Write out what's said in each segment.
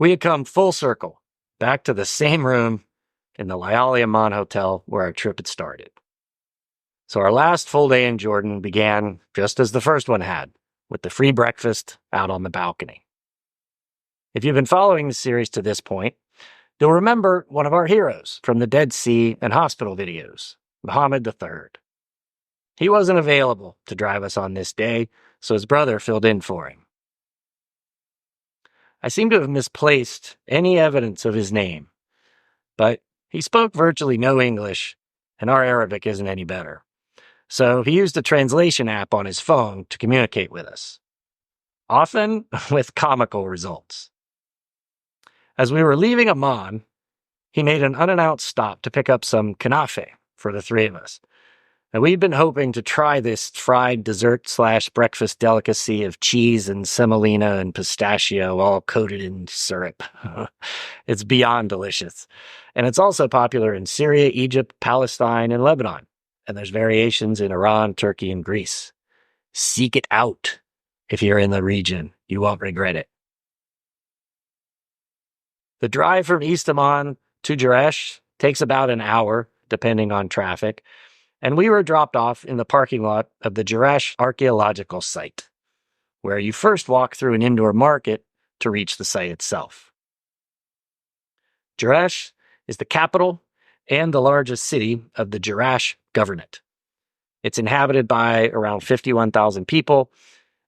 We had come full circle, back to the same room in the Amman hotel where our trip had started. So our last full day in Jordan began just as the first one had, with the free breakfast out on the balcony. If you've been following the series to this point, you'll remember one of our heroes from the Dead Sea and hospital videos, Muhammad III. He wasn't available to drive us on this day, so his brother filled in for him. I seem to have misplaced any evidence of his name, but he spoke virtually no English, and our Arabic isn't any better. So he used a translation app on his phone to communicate with us, often with comical results. As we were leaving Amman, he made an unannounced stop to pick up some kanafe for the three of us. And we'd been hoping to try this fried dessert/breakfast delicacy of cheese and semolina and pistachio all coated in syrup. It's beyond delicious. And it's also popular in Syria, Egypt, Palestine, and Lebanon. And there's variations in Iran, Turkey, and Greece. Seek it out if you're in the region. You won't regret it. The drive from East Amman to Jerash takes about an hour, depending on traffic, and we were dropped off in the parking lot of the Jerash archaeological site, where you first walk through an indoor market to reach the site itself. Jerash is the capital and the largest city of the Jerash Governorate. It's inhabited by around 51,000 people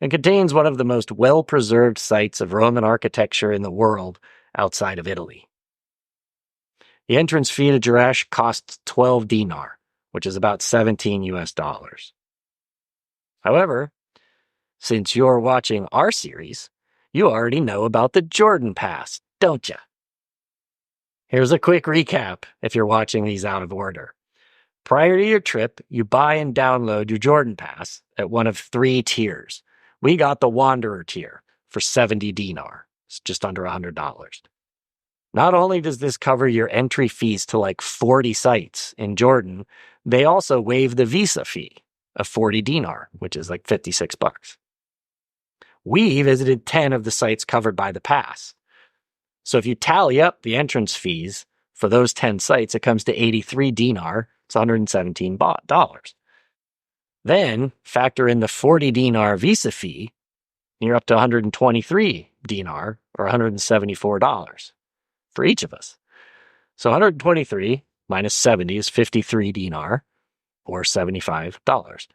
and contains one of the most well-preserved sites of Roman architecture in the world outside of Italy. The entrance fee to Jerash costs 12 dinar, which is about $17. However, since you're watching our series, you already know about the Jordan Pass, don't you? Here's a quick recap if you're watching these out of order. Prior to your trip, you buy and download your Jordan Pass at one of 3 tiers. We got the Wanderer tier for 70 dinar. It's just under $100. Not only does this cover your entry fees to like 40 sites in Jordan, they also waive the visa fee of 40 dinar, which is like $56. We visited 10 of the sites covered by the pass. So if you tally up the entrance fees for those 10 sites, it comes to 83 dinar. It's $117. Then factor in the 40 dinar visa fee, you're up to 123 dinar or $174 for each of us. So 123 minus 70 is 53 dinar or $75.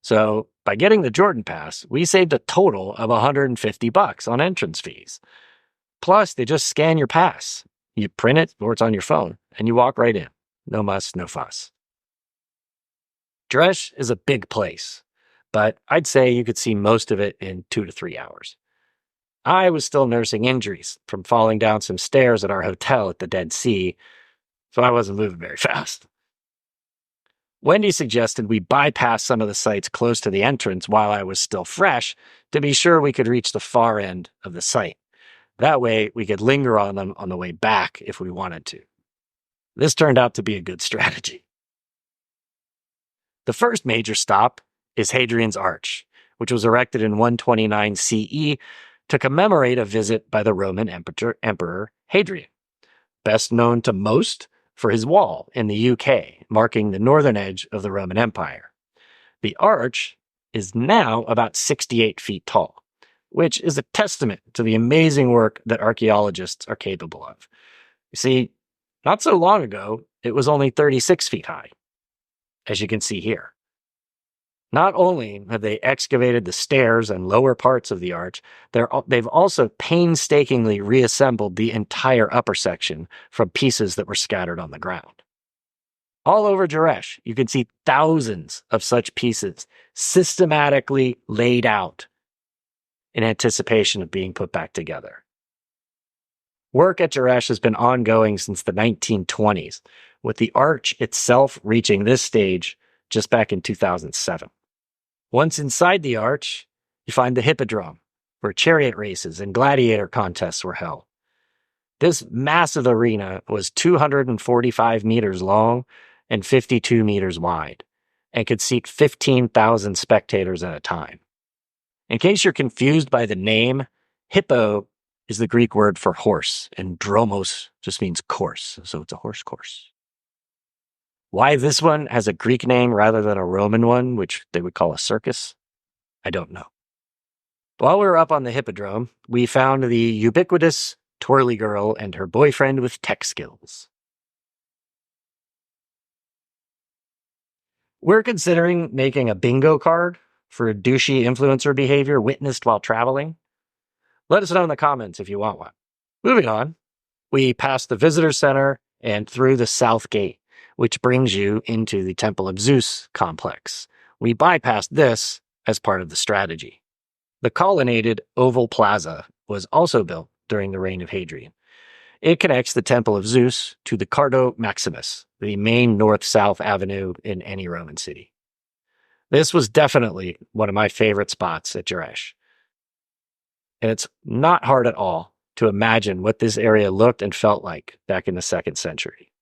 So by getting the Jordan Pass, we saved a total of $150 on entrance fees. Plus, they just scan your pass. You print it or it's on your phone and you walk right in. No muss, no fuss. Jerash is a big place, but I'd say you could see most of it in 2 to 3 hours. I was still nursing injuries from falling down some stairs at our hotel at the Dead Sea, so I wasn't moving very fast. Wendy suggested we bypass some of the sites close to the entrance while I was still fresh to be sure we could reach the far end of the site. That way, we could linger on them on the way back if we wanted to. This turned out to be a good strategy. The first major stop is Hadrian's Arch, which was erected in 129 CE to commemorate a visit by the Roman Emperor Hadrian, best known to most for his wall in the UK, marking the northern edge of the Roman Empire. The arch is now about 68 feet tall, which is a testament to the amazing work that archaeologists are capable of. You see, not so long ago, it was only 36 feet high, as you can see here. Not only have they excavated the stairs and lower parts of the arch, they've also painstakingly reassembled the entire upper section from pieces that were scattered on the ground. All over Jerash, you can see thousands of such pieces systematically laid out in anticipation of being put back together. Work at Jerash has been ongoing since the 1920s, with the arch itself reaching this stage just back in 2007. Once inside the arch, you find the Hippodrome, where chariot races and gladiator contests were held. This massive arena was 245 meters long and 52 meters wide, and could seat 15,000 spectators at a time. In case you're confused by the name, hippo is the Greek word for horse, and dromos just means course, so it's a horse course. Why this one has a Greek name rather than a Roman one, which they would call a circus, I don't know. While we were up on the Hippodrome, we found the ubiquitous Twirly Girl and her boyfriend with tech skills. We're considering making a bingo card for douchey influencer behavior witnessed while traveling. Let us know in the comments if you want one. Moving on, we passed the visitor center and through the south gate, which brings you into the Temple of Zeus complex. We bypassed this as part of the strategy. The colonnaded Oval Plaza was also built during the reign of Hadrian. It connects the Temple of Zeus to the Cardo Maximus, the main north-south avenue in any Roman city. This was definitely one of my favorite spots at Jerash. And it's not hard at all to imagine what this area looked and felt like back in the 2nd century.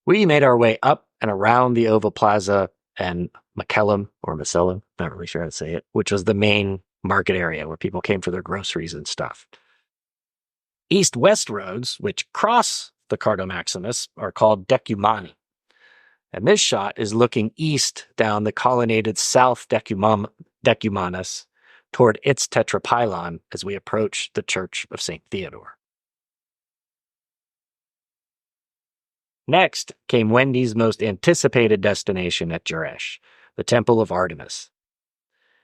We made our way up and around the Oval Plaza and Macellum, not really sure how to say it, which was the main market area where people came for their groceries and stuff. East-west roads, which cross the Cardo Maximus, are called Decamanus. And this shot is looking east down the colonnaded South Decamanus toward its tetrapylon as we approach the Church of St. Theodore. Next came Wendy's most anticipated destination at Jerash, the Temple of Artemis.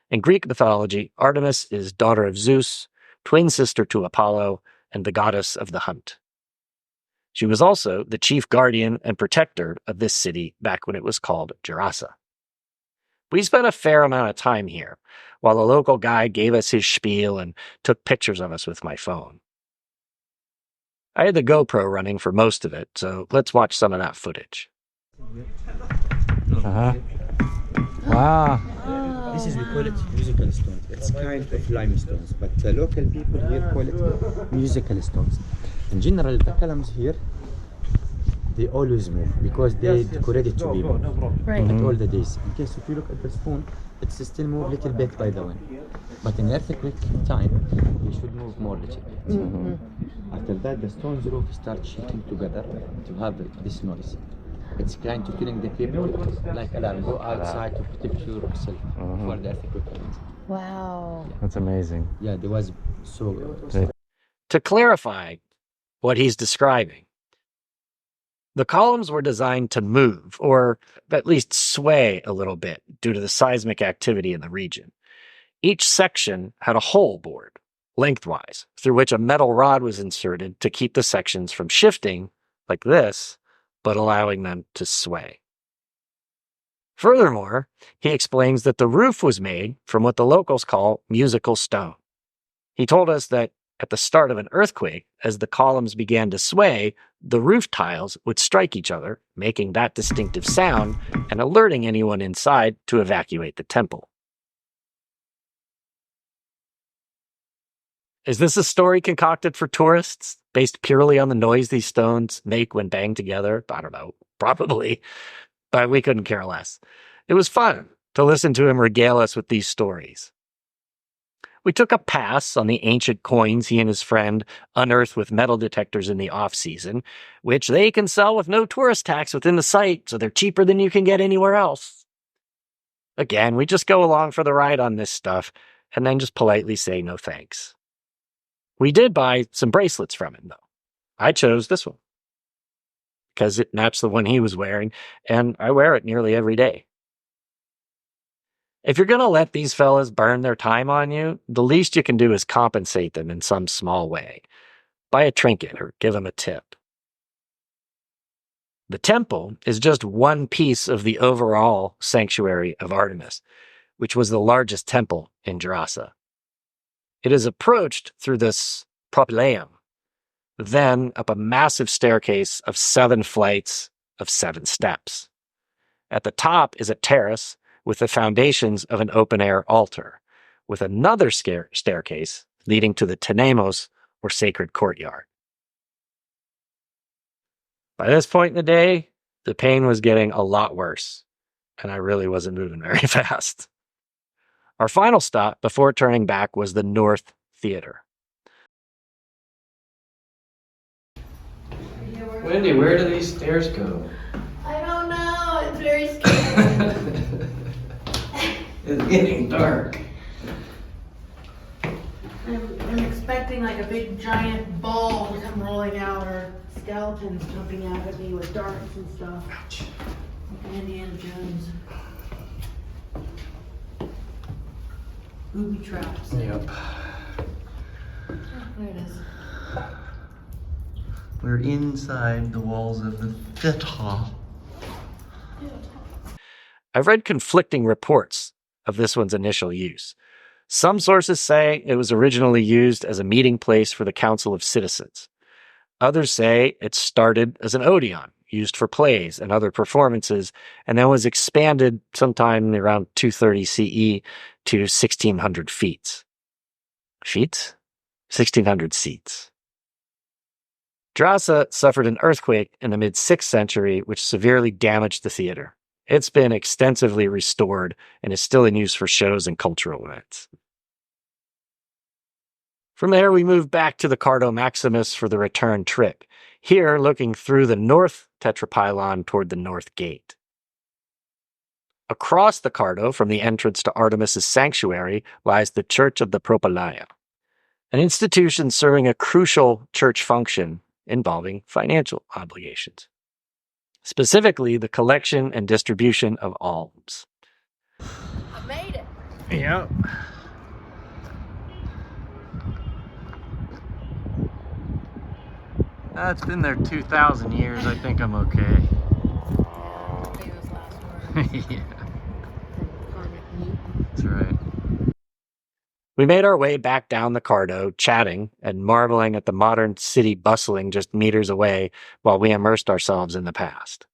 In Greek mythology, Artemis is daughter of Zeus, twin sister to Apollo, and the goddess of the hunt. She was also the chief guardian and protector of this city back when it was called Gerasa. We spent a fair amount of time here, while a local guy gave us his spiel and took pictures of us with my phone. I had the GoPro running for most of it, so let's watch some of that footage. Wow. This is, we call it musical stones. It's kind of limestones, but the local people here call it musical stones. In general, the columns here, they always move because they decorated to be moved at all the days. In case if you look at the stone, it's still move a little bit by the wind. But in earthquake time, they should move more little bit. After that, the stone's roof starts shaking together to have this noise. It's kind of telling the people, like alarm, go outside to protect yourself for the earthquake. Wow. That's amazing. Yeah, there was so good. To clarify what he's describing, the columns were designed to move, or at least sway a little bit due to the seismic activity in the region. Each section had a hole bored, lengthwise, through which a metal rod was inserted to keep the sections from shifting, like this, but allowing them to sway. Furthermore, he explains that the roof was made from what the locals call musical stone. He told us that at the start of an earthquake, as the columns began to sway, the roof tiles would strike each other, making that distinctive sound and alerting anyone inside to evacuate the temple. Is this a story concocted for tourists, based purely on the noise these stones make when banged together? I don't know, probably, but we couldn't care less. It was fun to listen to him regale us with these stories. We took a pass on the ancient coins he and his friend unearthed with metal detectors in the off-season, which they can sell with no tourist tax within the site, so they're cheaper than you can get anywhere else. Again, we just go along for the ride on this stuff, and then just politely say no thanks. We did buy some bracelets from him, though. I chose this one, because it matched the one he was wearing, and I wear it nearly every day. If you're going to let these fellas burn their time on you, the least you can do is compensate them in some small way. Buy a trinket or give them a tip. The temple is just one piece of the overall sanctuary of Artemis, which was the largest temple in Gerasa. It is approached through this Propylaea, then up a massive staircase of 7 flights of 7 steps. At the top is a terrace with the foundations of an open-air altar, with another staircase leading to the Tenemos, or sacred courtyard. By this point in the day, the pain was getting a lot worse, and I really wasn't moving very fast. Our final stop before turning back was the North Theater, Wendy, where do these stairs go? I don't know. It's very scary. It's getting dark. I'm expecting like a big giant ball to come rolling out, or skeletons jumping out at me with darts and stuff. Ouch. Like Indiana Jones. Booby traps. Yep. Oh, there it is. We're inside the walls of the theater. I've read conflicting reports of this one's initial use. Some sources say it was originally used as a meeting place for the Council of Citizens. Others say it started as an Odeon, used for plays and other performances, and then was expanded sometime around 230 CE to 1,600 feet. Feet? 1,600 seats. Drasa suffered an earthquake in the mid-6th century, which severely damaged the theater. It's been extensively restored and is still in use for shows and cultural events. From there, we move back to the Cardo Maximus for the return trip, here looking through the north tetrapylon toward the north gate. Across the Cardo, from the entrance to Artemis's sanctuary, lies the Church of the Propylaea, an institution serving a crucial church function involving financial obligations, specifically the collection and distribution of alms. I made it. Yep. It's been there 2,000 years. I think I'm okay. Famous last words. Yeah, Karmic meat. that's right. We made our way back down the Cardo, chatting and marveling at the modern city bustling just meters away while we immersed ourselves in the past.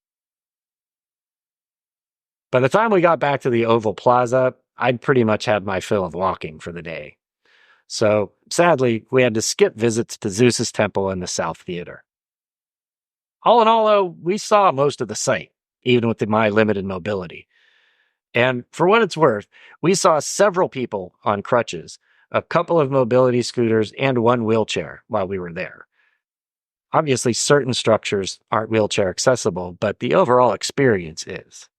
By the time we got back to the Oval Plaza, I'd pretty much had my fill of walking for the day. So, sadly, we had to skip visits to Zeus's temple and the South Theater. All in all, though, we saw most of the site, even with my limited mobility. And for what it's worth, we saw several people on crutches, a couple of mobility scooters, and one wheelchair while we were there. Obviously, certain structures aren't wheelchair accessible, but the overall experience is.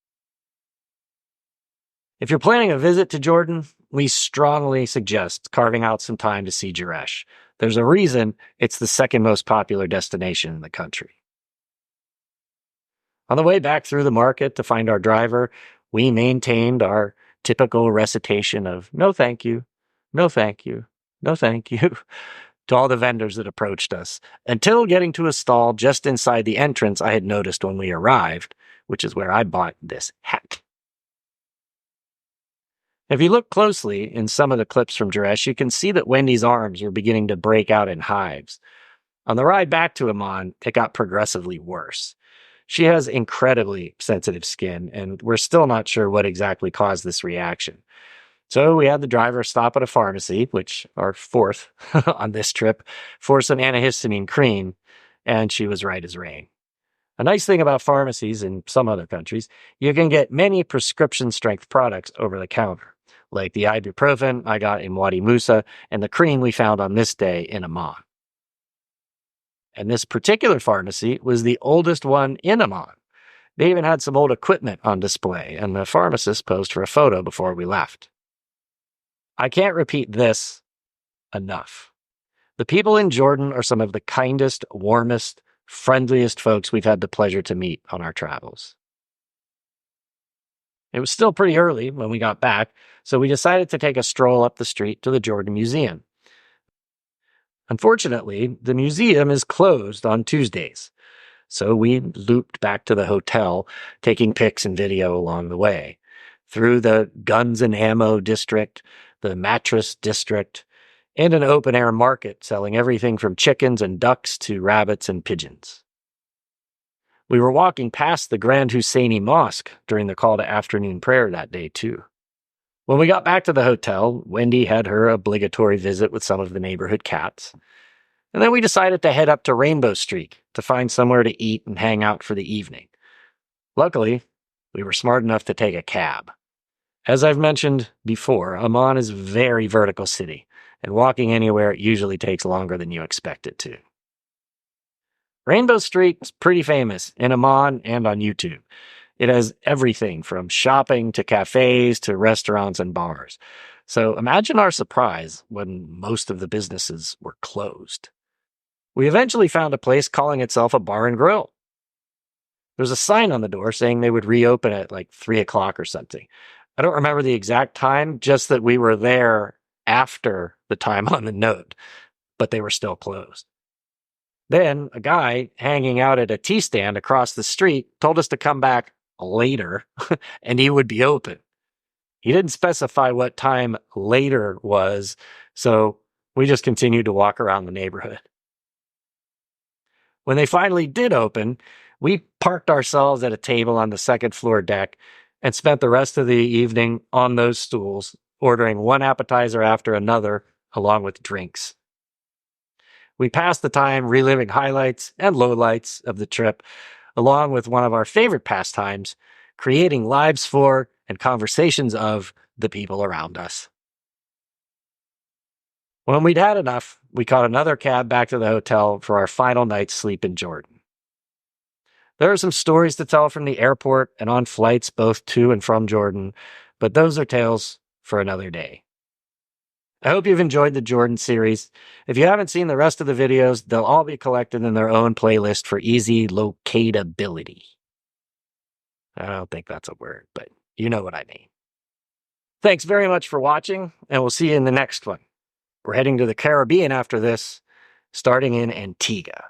If you're planning a visit to Jordan, we strongly suggest carving out some time to see Jerash. There's a reason it's the second most popular destination in the country. On the way back through the market to find our driver, we maintained our typical recitation of no thank you, no thank you, no thank you to all the vendors that approached us, until getting to a stall just inside the entrance I had noticed when we arrived, which is where I bought this hat. If you look closely in some of the clips from Jerash, you can see that Wendy's arms were beginning to break out in hives. On the ride back to Amman, it got progressively worse. She has incredibly sensitive skin, and we're still not sure what exactly caused this reaction. So we had the driver stop at a pharmacy, which our fourth on this trip, for some antihistamine cream, and she was right as rain. A nice thing about pharmacies in some other countries, you can get many prescription-strength products over the counter, like the ibuprofen I got in Wadi Musa and the cream we found on this day in Amman. And this particular pharmacy was the oldest one in Amman. They even had some old equipment on display, and the pharmacist posed for a photo before we left. I can't repeat this enough. The people in Jordan are some of the kindest, warmest, friendliest folks we've had the pleasure to meet on our travels. It was still pretty early when we got back, so we decided to take a stroll up the street to the Jordan Museum. Unfortunately, the museum is closed on Tuesdays, so we looped back to the hotel, taking pics and video along the way, through the guns and ammo district, the mattress district, and an open-air market selling everything from chickens and ducks to rabbits and pigeons. We were walking past the Grand Husseini Mosque during the call to afternoon prayer that day, too. When we got back to the hotel, Wendy had her obligatory visit with some of the neighborhood cats. And then we decided to head up to Rainbow Streak to find somewhere to eat and hang out for the evening. Luckily, we were smart enough to take a cab. As I've mentioned before, Amman is a very vertical city, and walking anywhere usually takes longer than you expect it to. Rainbow Street is pretty famous in Amman and on YouTube. It has everything from shopping to cafes to restaurants and bars. So imagine our surprise when most of the businesses were closed. We eventually found a place calling itself a bar and grill. There's a sign on the door saying they would reopen at like 3 o'clock or something. I don't remember the exact time, just that we were there after the time on the note, but they were still closed. Then a guy hanging out at a tea stand across the street told us to come back later and he would be open. He didn't specify what time later was, so we just continued to walk around the neighborhood. When they finally did open, we parked ourselves at a table on the second floor deck and spent the rest of the evening on those stools, ordering one appetizer after another, along with drinks. We passed the time reliving highlights and lowlights of the trip, along with one of our favorite pastimes, creating lives for and conversations of the people around us. When we'd had enough, we caught another cab back to the hotel for our final night's sleep in Jordan. There are some stories to tell from the airport and on flights both to and from Jordan, but those are tales for another day. I hope you've enjoyed the Jordan series. If you haven't seen the rest of the videos, they'll all be collected in their own playlist for easy locatability. I don't think that's a word, but you know what I mean. Thanks very much for watching, and we'll see you in the next one. We're heading to the Caribbean after this, starting in Antigua.